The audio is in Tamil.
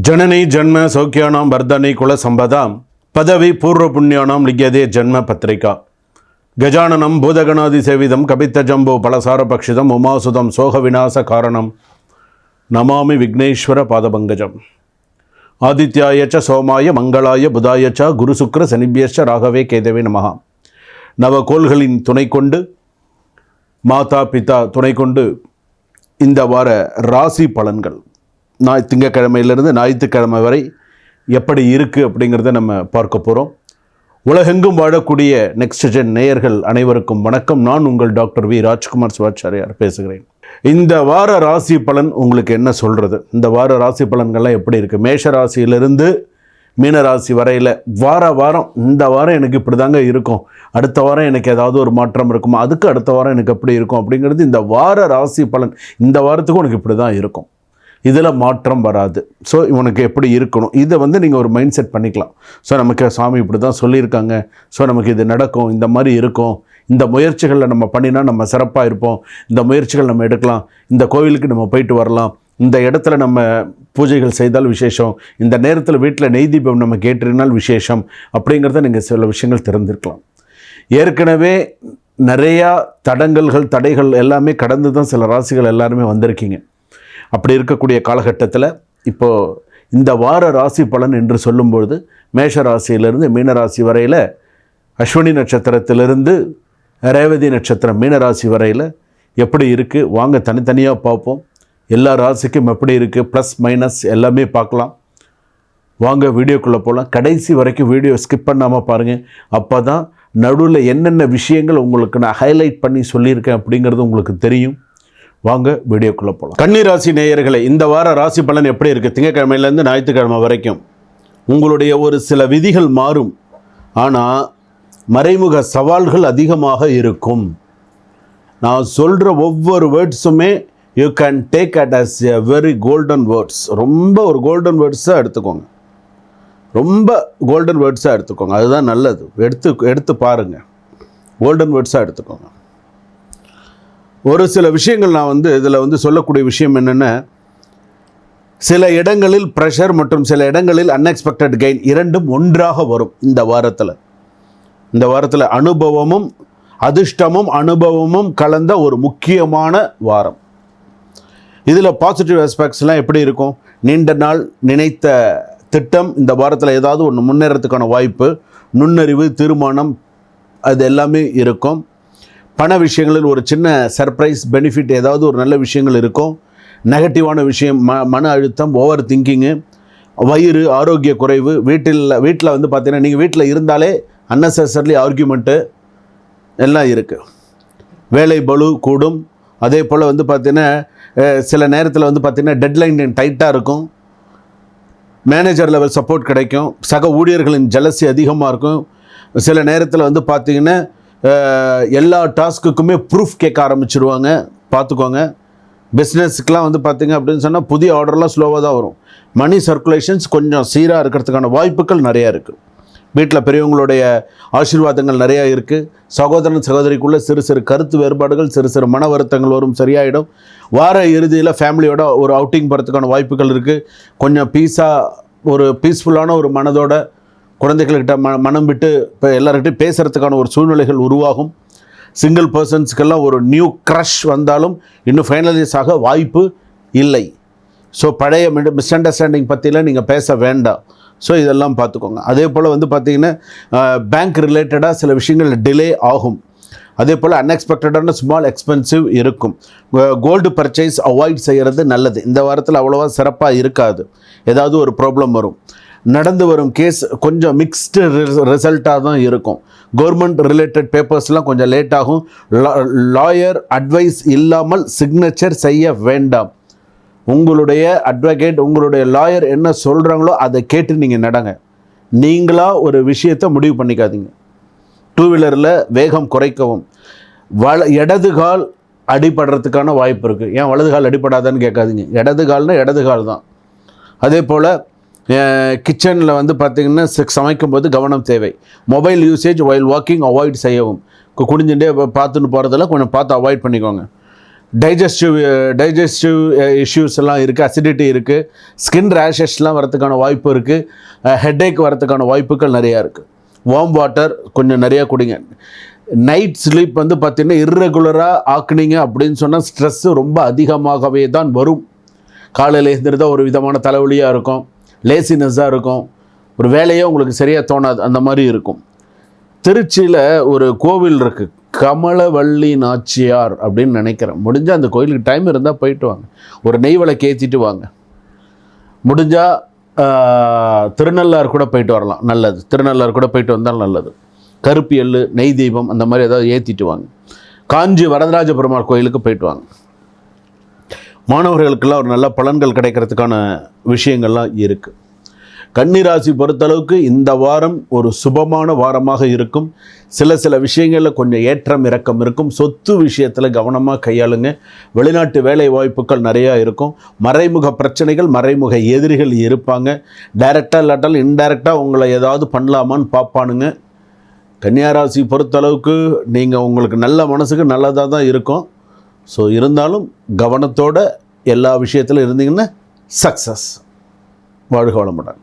जननी जन्म सौख्यानां वर्धनी कुल संपदां पदवी पूर्व पुण्यानां लिख्यते जन्म पत्रिका गजाननं भूतगणादिसेवितं कपित्तजम्बो फलसारभक्षितम् उमासुतं सोहविनाशकारणं नमामि विघ्नेश्वर पादपङ्कजम् आदित्याय च सोमाय मंगलाय बुधाय च गुरुशुक्र शनिभ्यश्च राघवे केतवे नमः நவகோள்களின் துணை கொண்டு மாதா பிதா துணை கொண்டு இந்த வார ராசி பலன்கள் திங்கக்கிழமையிலிருந்து ஞாயிற்றுக்கிழமை வரை எப்படி இருக்குது அப்படிங்கிறத நம்ம பார்க்க போகிறோம். உலகெங்கும் வாழக்கூடிய நெக்ஸ்ட் ஜென் நேயர்கள் அனைவருக்கும் வணக்கம். நான் உங்கள் டாக்டர் வி ராஜ்குமார் சிவாச்சாரியார் பேசுகிறேன். இந்த வார ராசி பலன் உங்களுக்கு என்ன சொல்கிறது? இந்த வார ராசி பலன்கள்லாம் எப்படி இருக்குது? மேஷ ராசியிலிருந்து மீனராசி வரையில் வாரம் இந்த வாரம் எனக்கு இப்படி தாங்க இருக்கும், அடுத்த வாரம் எனக்கு ஏதாவது ஒரு மாற்றம் இருக்குமா, அதுக்கு அடுத்த வாரம் எனக்கு எப்படி இருக்கும் அப்படிங்கிறது இந்த வார ராசி பலன். இந்த வாரத்துக்கும் உனக்கு இப்படி தான் இருக்கும், இதில் மாற்றம் வராது. ஸோ இவனுக்கு எப்படி இருக்கணும், இதை நீங்கள் ஒரு மைண்ட் செட் பண்ணிக்கலாம். ஸோ நமக்கு சாமி இப்படி தான் சொல்லியிருக்காங்க, ஸோ நமக்கு இது நடக்கும், இந்த மாதிரி இருக்கும், இந்த முயற்சிகளில் நம்ம பண்ணினா நம்ம சிறப்பாக இருப்போம், இந்த முயற்சிகள் நம்ம எடுக்கலாம், இந்த கோவிலுக்கு நம்ம போயிட்டு வரலாம், இந்த இடத்துல நம்ம பூஜைகள் செய்தால் விசேஷம், இந்த நேரத்தில் வீட்டில் நெய் தீபம் நம்ம கேட்டிருந்தால் விசேஷம் அப்படிங்கிறத நீங்கள் சில விஷயங்கள் தெரிஞ்சிருக்கலாம். ஏற்கனவே நிறையா தடைகள் எல்லாமே கடந்து தான் சில ராசிகள் எல்லாருமே வந்திருக்கீங்க. அப்படி இருக்கக்கூடிய காலகட்டத்தில் இப்போது இந்த வார ராசி பலன் என்று சொல்லும்பொழுது மேஷ ராசியிலிருந்து மீனராசி வரையில், அஸ்வினி நட்சத்திரத்திலிருந்து ரேவதி நட்சத்திரம் மீனராசி வரையில் எப்படி இருக்குது வாங்க தனித்தனியாக பார்ப்போம். எல்லா ராசிக்கும் எப்படி இருக்குது, ப்ளஸ் மைனஸ் எல்லாமே பார்க்கலாம். வாங்க வீடியோக்குள்ளே போகலாம். கடைசி வரைக்கும் வீடியோ ஸ்கிப் பண்ணாமல் பாருங்கள். அப்போ தான் நடுவில் என்னென்ன விஷயங்கள் உங்களுக்கு நான் ஹைலைட் பண்ணி சொல்லியிருக்கேன் அப்படிங்கிறது உங்களுக்கு தெரியும். வாங்க வீடியோக்குள்ளே போகலாம். கன்னிராசி நேயர்களே, இந்த வார ராசி பலன் எப்படி இருக்குது? திங்கக்கிழமையிலேருந்து ஞாயிற்றுக்கிழமை வரைக்கும் உங்களுடைய ஒரு சில விதிகள் மாறும், ஆனால் மறைமுக சவால்கள் அதிகமாக இருக்கும். நான் சொல்கிற ஒவ்வொரு வேர்ட்ஸுமே you can take it as a very golden words. ரொம்ப ஒரு கோல்டன் வேர்ட்ஸாக எடுத்துக்கோங்க, ரொம்ப கோல்டன் வேர்ட்ஸாக எடுத்துக்கோங்க, அதுதான் நல்லது. எடுத்து பாருங்கள், கோல்டன் வேர்ட்ஸாக எடுத்துக்கோங்க. ஒரு சில விஷயங்கள் நான் இதில் சொல்லக்கூடிய விஷயம் என்னென்னா, சில இடங்களில் ப்ரெஷர் மற்றும் சில இடங்களில் அன்எக்ஸ்பெக்டட் கெயின் இரண்டும் ஒன்றாக வரும். இந்த வாரத்தில் அனுபவமும் அதிர்ஷ்டமும் அனுபவமும் கலந்த ஒரு முக்கியமான வாரம். இதில் பாசிட்டிவ் ஆஸ்பெக்ட்ஸ்லாம் எப்படி இருக்கும்? நீண்ட நாள் நினைத்த திட்டம் இந்த வாரத்தில் ஏதாவது ஒன்று முன்னேறத்துக்கான வாய்ப்பு, நுண்ணறிவு, தீர்மானம், அது எல்லாமே இருக்கும். பண விஷயங்களில் ஒரு சின்ன சர்ப்ரைஸ் பெனிஃபிட், ஏதாவது ஒரு நல்ல விஷயங்கள் இருக்கும். நெகட்டிவான விஷயம் மன அழுத்தம், ஓவர் திங்கிங்கு, வயிறு ஆரோக்கிய குறைவு, வீட்டில் பார்த்தீங்கன்னா நீங்கள் வீட்டில் இருந்தாலே அன்னெசரிலி ஆர்கியூமெண்ட்டு எல்லாம் இருக்குது. வேலை பளு கூடும். அதே போல் பார்த்தீங்கன்னா சில நேரத்தில் பார்த்தீங்கன்னா டெட்லைன் டைட்டாக இருக்கும். மேனேஜர் லெவல் சப்போர்ட் கிடைக்கும். சக ஊழியர்களின் ஜலசி அதிகமாக இருக்கும். சில நேரத்தில் பார்த்தீங்கன்னா எல்லா டாஸ்க்குக்குமே ப்ரூஃப் கேட்க ஆரம்பிச்சிருவாங்க, பார்த்துக்கோங்க. பிஸ்னஸ்க்கெலாம் பார்த்தீங்க அப்படின்னு சொன்னால் புதிய ஆர்டர்லாம் ஸ்லோவாக தான் வரும். மணி சர்க்குலேஷன்ஸ் கொஞ்சம் சீராக இருக்கிறதுக்கான வாய்ப்புகள் நிறையா இருக்குது. வீட்டில் பெரியவங்களுடைய ஆசீர்வாதங்கள் நிறையா இருக்குது. சகோதரன் சகோதரிக்குள்ளே சிறு சிறு கருத்து வேறுபாடுகள், சிறு சிறு மன வருத்தங்கள் வரும், சரியாயிடும். வார இறுதியில் ஃபேமிலியோட ஒரு அவுட்டிங் போகிறதுக்கான வாய்ப்புகள் இருக்குது. கொஞ்சம் ஒரு பீஸ்ஃபுல்லான ஒரு மனதோட குழந்தைகள்கிட்ட மனம் விட்டு இப்போ எல்லார்கிட்டையும் பேசுகிறதுக்கான ஒரு சூழ்நிலைகள் உருவாகும். சிங்கிள் பர்சன்ஸ்க்கெல்லாம் ஒரு நியூ க்ரஷ் வந்தாலும் இன்னும் ஃபைனலைஸ் ஆக வாய்ப்பு இல்லை. ஸோ பழைய மிஸ் அண்டர்ஸ்டாண்டிங் பற்றிலாம் நீங்கள் பேச வேண்டாம். ஸோ இதெல்லாம் பார்த்துக்கோங்க. அதே போல் பார்த்திங்கன்னா பேங்க் ரிலேட்டடாக சில விஷயங்கள் டிலே ஆகும். அதே போல் அன்எக்ஸ்பெக்டடான ஸ்மால் எக்ஸ்பென்சிவ் இருக்கும். கோல்டு பர்ச்சேஸ் அவாய்ட் செய்கிறது நல்லது. இந்த வாரத்தில் அவ்வளோவா சிறப்பாக இருக்காது, ஏதாவது ஒரு ப்ராப்ளம் வரும். நடந்து வரும் கேஸ் கொஞ்சம் மிக்ஸ்டு ரிசல்ட்டாக தான் இருக்கும். கவர்மெண்ட் ரிலேட்டட் பேப்பர்ஸ்லாம் கொஞ்சம் லேட் ஆகும். லாயர் அட்வைஸ் இல்லாமல் சிக்னேச்சர் செய்ய வேண்டாம். உங்களுடைய அட்வொகேட், உங்களுடைய லாயர் என்ன சொல்கிறாங்களோ அதை கேட்டு நீங்கள் நடங்க. நீங்களாக ஒரு விஷயத்தை முடிவு பண்ணிக்காதீங்க. டூ வீலரில் வேகம் குறைக்கவும். இடது கால் அடிபடுறதுக்கான வாய்ப்பு இருக்குது. ஏன் வலது கால் அடிபடாதான்னு கேட்காதீங்க. இடது கால்னால் இடது கால் தான். அதே போல் கிச்சனில் பார்த்திங்கன்னா சமைக்கும் போது கவனம் தேவை. Mobile usage while walking avoid செய்யவும். குடிஞ்சுட்டே பார்த்துன்னு போகிறதெல்லாம் கொஞ்சம் பார்த்து அவாய்ட் பண்ணிக்கோங்க. டைஜஸ்டிவ் இஷ்யூஸ் எல்லாம் இருக்குது, அசிடிட்டி இருக்குது, ஸ்கின் ரேஷஸ்லாம் வரதுக்கான வாய்ப்பு இருக்குது, ஹெட்டேக் வரதுக்கான வாய்ப்புகள் நிறையா இருக்குது. வார்ம் வாட்டர் கொஞ்சம் நிறையா குடிங்க. நைட் ஸ்லீப் வந்து பார்த்திங்கன்னா இர்ரெகுலராக ஆக்குனீங்க அப்படின்னு சொன்னால் ஸ்ட்ரெஸ்ஸு ரொம்ப அதிகமாகவே தான் வரும். காலையில் எழுந்திருந்தால் ஒரு விதமான தலைவலியாக இருக்கும், லேசினஸ்ஸாக இருக்கும், ஒரு வேலையே உங்களுக்கு சரியாக தோணாது, அந்த மாதிரி இருக்கும். திருச்சியில் ஒரு கோவில் இருக்குது, கமலவள்ளி நாச்சியார் அப்படின்னு நினைக்கிறேன். முடிஞ்சால் அந்த கோயிலுக்கு டைம் இருந்தால் போயிட்டு வாங்க, ஒரு நெய் விளக்கு ஏற்றிட்டு வாங்க. முடிஞ்சால் திருநள்ளாறு கூட போயிட்டு வரலாம், நல்லது. திருநள்ளாறு கூட போயிட்டு வந்தால் நல்லது. கருப்பு எள்ளு, நெய் தீபம் அந்த மாதிரி ஏதாவது ஏற்றிட்டு வாங்க. காஞ்சி வரதராஜ பெருமாள் கோயிலுக்கு போயிட்டு வாங்க. மாணவர்களுக்கெல்லாம் ஒரு நல்ல பலன்கள் கிடைக்கிறதுக்கான விஷயங்கள்லாம் இருக்குது. கன்னிராசி பொறுத்தளவுக்கு இந்த வாரம் ஒரு சுபமான வாரமாக இருக்கும். சில விஷயங்களில் கொஞ்சம் ஏற்றம் இறக்கம் இருக்கும். சொத்து விஷயத்தில் கவனமாக கையாளுங்க. வெளிநாட்டு வேலை வாய்ப்புகள் நிறையா இருக்கும். மறைமுக பிரச்சனைகள், மறைமுக எதிரிகள் இருப்பாங்க. டைரெக்டாக இல்லாட்டாலும் இன்டைரக்டாக உங்களை ஏதாவது பண்ணலாமான்னு பார்ப்பானுங்க. கன்னியாராசி பொறுத்தளவுக்கு நீங்கள் உங்களுக்கு நல்ல மனசுக்கு நல்லதாக தான் இருக்கும். ஸோ இருந்தாலும் கவனத்தோடு எல்லா விஷயத்திலும் இருந்தீங்கன்னா சக்ஸஸ். வாழ்க வளமுடன்.